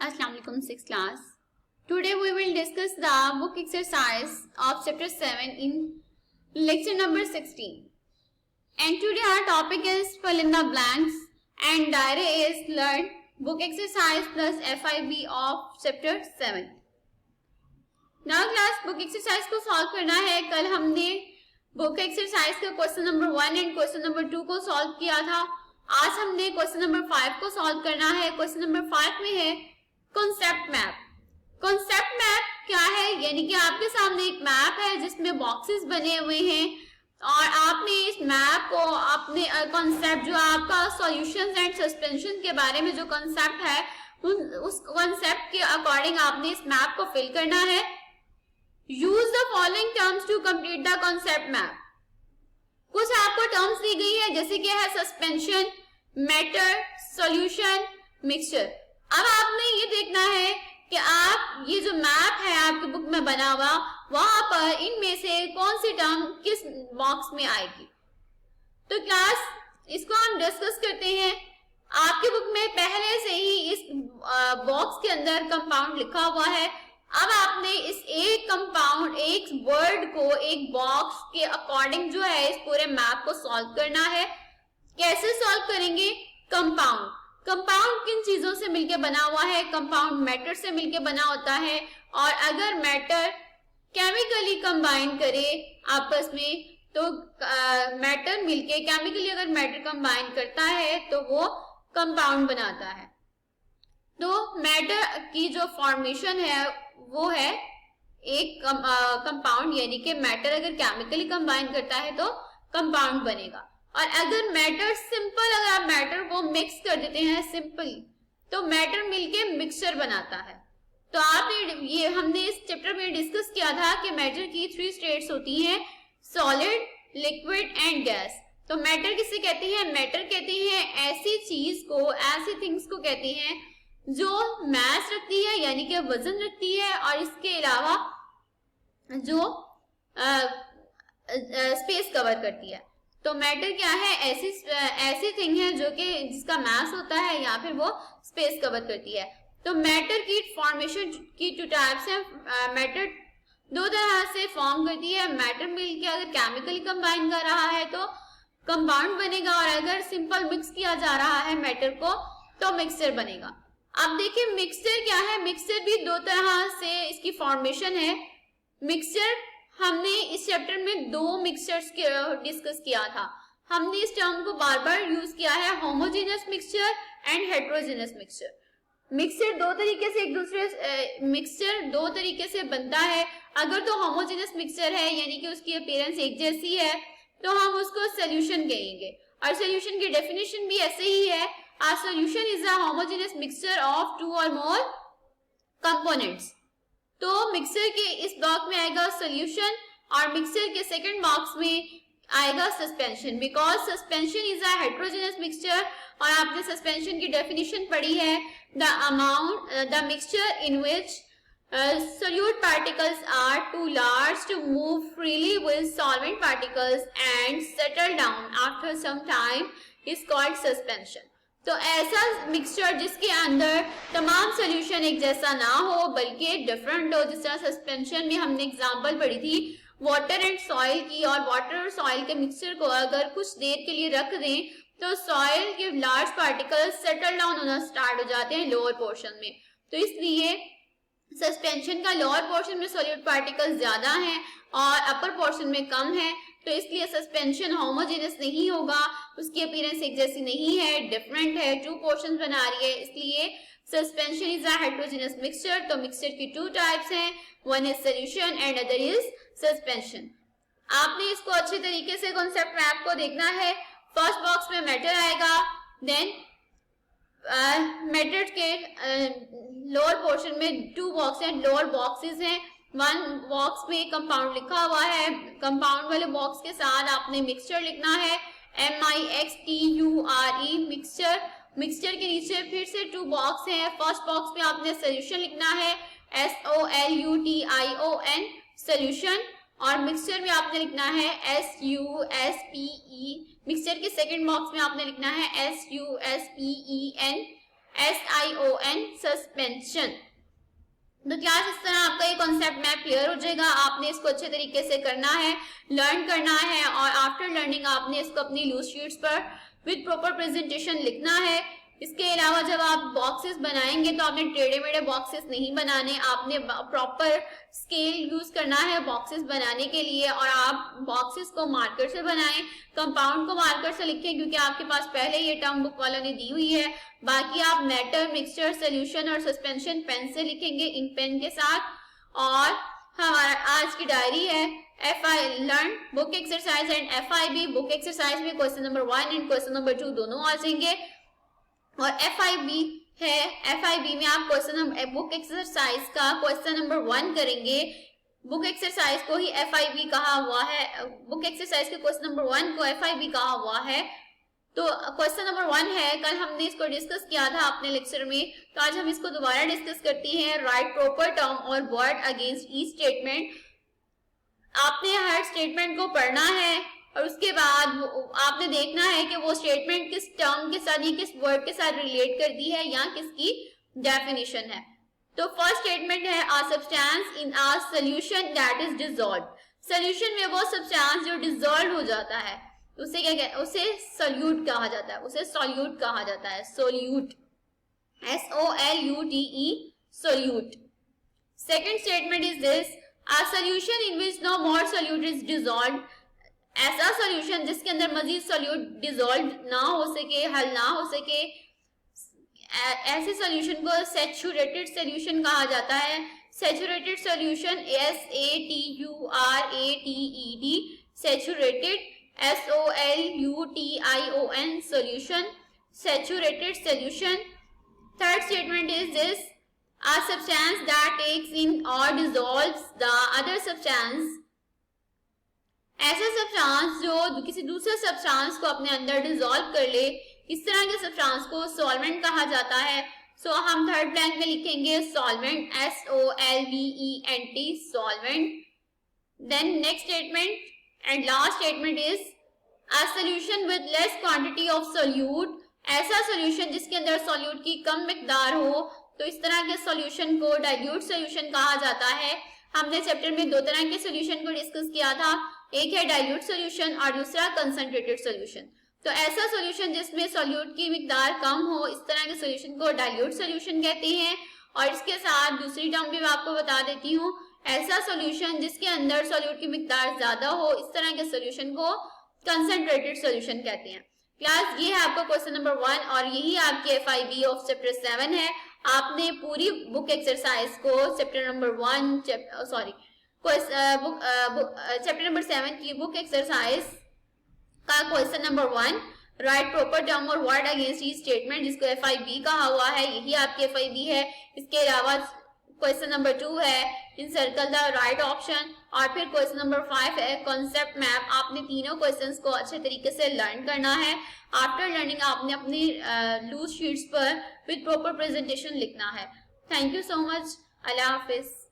Assalamu alaikum, 6th class. Today we will discuss the book exercise of chapter 7 in lecture number 16. And today our topic is fill in the blanks and diary is learn book exercise plus FIB of chapter 7. Now class book exercise को solve करना है. कल हमने book exercise का question number 1 and question number 2 को solve किया था. आज हमने क्वेश्चन नंबर 5 को सॉल्व करना है. क्वेश्चन नंबर 5 में है कॉन्सेप्ट मैप. कॉन्सेप्ट मैप क्या है? यानी कि आपके सामने एक मैप है जिसमें बॉक्सेस बने हुए हैं और आपने इस मैप को अपने कॉन्सेप्ट जो आपका सॉल्यूशंस एंड सस्पेंशन के बारे में जो कॉन्सेप्ट है उस कॉन्सेप्ट के अकॉर्डिंग आपने इस मैप को फिल करना है. Use the following terms to complete the concept map. कुछ आपको टर्म्स दी गई है जैसे कि है सस्पेंशन, मैटर, सॉल्यूशन, मिक्सचर. अब आपने ये देखना है कि आप ये जो मैप है आपकी बुक में बना हुआ वहां पर इनमें से कौन सी टर्म किस बॉक्स में आएगी. तो क्लास इसको हम डिस्कस करते हैं. आपकी बुक में पहले से ही इस बॉक्स के अंदर कंपाउंड लिखा हुआ है. अब आपने इस एक कंपाउंड एक वर्ड को एक बॉक्स के अकॉर्डिंग जो है इस पूरे मैप को सॉल्व करना है. कैसे सॉल्व करेंगे? कंपाउंड. कंपाउंड किन चीजों से मिलकर बना हुआ है? कंपाउंड मैटर से मिलकर बना होता है. और अगर मैटर केमिकली कंबाइन करे आपस में तो मैटर मिलके केमिकली अगर मैटर कंबाइन करता है तो वो कंपाउंड बनाता है. तो मैटर की जो फॉर्मेशन है वो है एक कंपाउंड. यानी कि मैटर अगर केमिकली कंबाइन करता है तो कंपाउंड बनेगा. और अगर मैटर सिंपल अगर आप मैटर को मिक्स कर देते हैं सिंपल तो मैटर मिलके मिक्सचर बनाता है. तो आपने ये हमने इस चैप्टर में डिस्कस किया था कि मैटर की 3 स्टेट्स होती हैं, सॉलिड, लिक्विड एंड गैस. तो मैटर किसे कहते हैं? मैटर कहते हैं ऐसी चीज को, ऐसी थिंग्स को कहते हैं जो मास रखती है यानी कि वजन रखती है और इसके अलावा जो स्पेस कवर करती है. तो मैटर क्या है? ऐसी थिंग है जो कि जिसका मास होता है या फिर वो स्पेस कवर करती है. तो मैटर की फॉर्मेशन की 2 टाइप्स है. मैटर 2 तरह से फॉर्म करती है. मैटर मिलके अगर केमिकली कंबाइन कर रहा है तो कंपाउंड बनेगा और अगर सिंपल मिक्स किया जा रहा है मैटर को तो मिक्सचर बनेगा. अब देखिए मिक्सचर क्या है. मिक्सचर भी 2 तरह से इसकी फॉर्मेशन है. मिक्सचर हमने इस चैप्टर में 2 मिक्सचर्स डिस्कस किया था. हमने इस टर्म को बार बार यूज किया है, homogeneous mixture and heterogeneous mixture. Mixture 2 तरीके से मिक्सचर 2 तरीके से बनता है. अगर तो होमोजेनियस मिक्सचर है यानी कि उसकी अपीयरेंस एक जैसी है तो हम उसको सोल्यूशन कहेंगे. और सोल्यूशन की डेफिनेशन भी ऐसे ही है. A solution is a homogeneous mixture of 2 or more components. तो मिक्सचर के इस ब्लॉक में आएगा सॉल्यूशन और मिक्सचर के सेकंड बॉक्स में आएगा suspension. Because suspension is a heterogeneous mixture और आपने सस्पेंशन की डेफिनेशन पढ़ी है. The mixture in which solute particles are too large to move freely with solvent particles and settle down after some time is called suspension. तो ऐसा mixture जिसके अंदर तमाम सोल्यूशन एक जैसा ना हो बल्कि डिफरेंट हो. जिस तरह सस्पेंशन में हमने एग्जांपल पढ़ी थी वाटर एंड सॉइल की. और वाटर और सॉइल के मिक्सचर को अगर कुछ देर के लिए रख दें तो सॉइल के लार्ज पार्टिकल्स सेटल डाउन होना स्टार्ट हो जाते हैं लोअर पोर्शन में. तो इसलिए सस्पेंशन का लोअर पोर्शन में सॉल्यूट पार्टिकल्स ज्यादा हैं और अपर पोर्शन में कम है. तो इसलिए सस्पेंशन होमोजेनियस नहीं होगा, उसकी अपीयरेंस एक जैसी नहीं है, डिफरेंट है, 2 पोर्शंस बना रही है. इसलिए suspension is a heterogeneous mixture. तो मिक्सचर की 2 टाइप्स हैं, one is solution and other is suspension. आपने इसको अच्छे तरीके से कॉन्सेप्ट मैप को देखना है. फर्स्ट बॉक्स में मैटर आएगा, देन मैटर के लोअर पोर्शन में 2 बॉक्स हैं, लोअर बॉक्सेस हैं. 1 बॉक्स में कंपाउंड लिखा हुआ है. कंपाउंड वाले बॉक्स के साथ आपने मिक्सचर लिखना है, MIXTURE मिक्सचर. मिक्सचर के नीचे फिर से 2 बॉक्स हैं. फर्स्ट बॉक्स में आपने सोल्यूशन लिखना है, SOLUTION सोल्यूशन. और मिक्सचर में आपने लिखना है SUSPE. मिक्सचर के सेकंड बॉक्स में आपने लिखना है SUSPEN SION सस्पेंशन। तो क्लास इस तरह आपका ये कॉन्सेप्ट मैप क्लियर हो जाएगा। आपने इसको अच्छे तरीके से करना है, लर्न करना है और आफ्टर लर्निंग आपने इसको अपनी लूज शीट्स पर विद प्रॉपर प्रेजेंटेशन लिखना है। इसके अलावा जब आप बॉक्सेस बनाएंगे तो आपने टेढ़े मेढ़े बॉक्सेस नहीं बनाने, आपने प्रॉपर स्केल यूज करना है बॉक्सेस बनाने के लिए और आप बॉक्सेस को मार्कर से बनाएं, कंपाउंड को मार्कर से लिखें क्योंकि आपके पास पहले ये टर्म बुक वालों ने दी हुई है। बाकी आप मैटर, मिक्सचर, सोल्यूशन और सस्पेंशन पेन से लिखेंगे, इंक पेन के साथ। और हमारा आज की डायरी है FI learn book exercise and FIB। Book exercise में question number 1 and question number 2 दोनों आ जाएंगे और FIB है, FIB में आप क्वेश्चन बुक एक्सरसाइज का क्वेश्चन नंबर 1 करेंगे। बुक एक्सरसाइज को ही FIB कहा हुआ है, बुक एक्सरसाइज के क्वेश्चन नंबर 1 को FIB कहा हुआ है। तो क्वेश्चन नंबर 1 है, कल हमने इसको डिस्कस किया था अपने लेक्चर में, तो आज हम इसको दोबारा डिस्कस करते हैं। राइट प्रॉपर टर्म और वर्ड अगेंस्ट ईच स्टेटमेंट। आपने हर स्टेटमेंट को पढ़ना है और उसके बाद आपने देखना है कि वो स्टेटमेंट किस टर्म के साथ या किस वर्ड के साथ रिलेट करती है या किसकी डेफिनेशन है। तो फर्स्ट स्टेटमेंट है a substance in a solution that is dissolved. Solution में वो सब्सटेंस जो डिसॉल्व हो जाता है उसे क्या कहते हैं, उसे सॉल्यूट कहा जाता है, उसे सॉल्यूट कहा जाता है, solute, SOLUTE, solute. Second statement is this, a solution in which no more solute is dissolved. ऐसा सॉल्यूशन जिसके अंदर मजीद सोल्यूट डिसॉल्व ना हो सके, हल ना हो सके, ऐसे सॉल्यूशन को सैचुरेटेड सॉल्यूशन कहा जाता है। Saturated solution SATURATED, saturated, SOLUTION, solution, saturated solution. Third statement is this, a substance that takes in or dissolves the other substance. ऐसा सब्सटेंस जो किसी दूसरे सब्सटेंस को अपने अंदर डिसॉल्व कर ले, इस तरह के सब्सटेंस को सॉल्वेंट कहा जाता है। सो हम थर्ड ब्लैंक में लिखेंगे solvent, SOLVENT, solvent. Then next statement and last statement is a solution with less quantity of solute। ऐसा सॉल्यूशन जिसके अंदर सॉल्यूट की कम मिकदार हो, तो इस तरह के सॉल्यूशन को डाइल्यूट सॉल्यूशन कहा जाता है। हमने चैप्टर में दो तरह के सॉल्यूशन को डिस्कस किया था, एक है डाइल्यूट सॉल्यूशन और दूसरा कंसंट्रेटेड सॉल्यूशन। तो ऐसा सॉल्यूशन जिसमें सॉल्यूट की मिकदार कम हो, इस तरह के सॉल्यूशन को डाइल्यूट सॉल्यूशन कहते हैं। और इसके साथ दूसरी टर्म भी मैं आपको बता देती हूँ, ऐसा सॉल्यूशन जिसके अंदर सॉल्यूट की मिकदार ज्यादा हो, इस तरह के सॉल्यूशन को कंसंट्रेटेड सॉल्यूशन कहते हैं। क्लास ये है आपका क्वेश्चन नंबर 1 और यही आपकी FIB ऑफ चैप्टर 7 है। आपने पूरी बुक एक्सरसाइज को चैप्टर नंबर 1 चैप्टर नंबर 7 की बुक एक्सरसाइज का question number 1 right proper term और वर्ड अगेंस्ट ईच स्टेटमेंट, जिसको FIB कहा हुआ है, यही आपकी FIB है। इसके अलावा क्वेश्चन नंबर 2 है इनसर्कल द राइट ऑप्शन और फिर क्वेश्चन नंबर 5 है कॉन्सेप्ट मैप। आपने तीनों क्वेश्चंस को अच्छे तरीके से लर्न करना है। आफ्टर लर्निंग आपने अपनी लूज शीट्स पर विद प्रॉपर प्रेजेंटेशन लिखना है। Thank you so much. Allah Hafiz.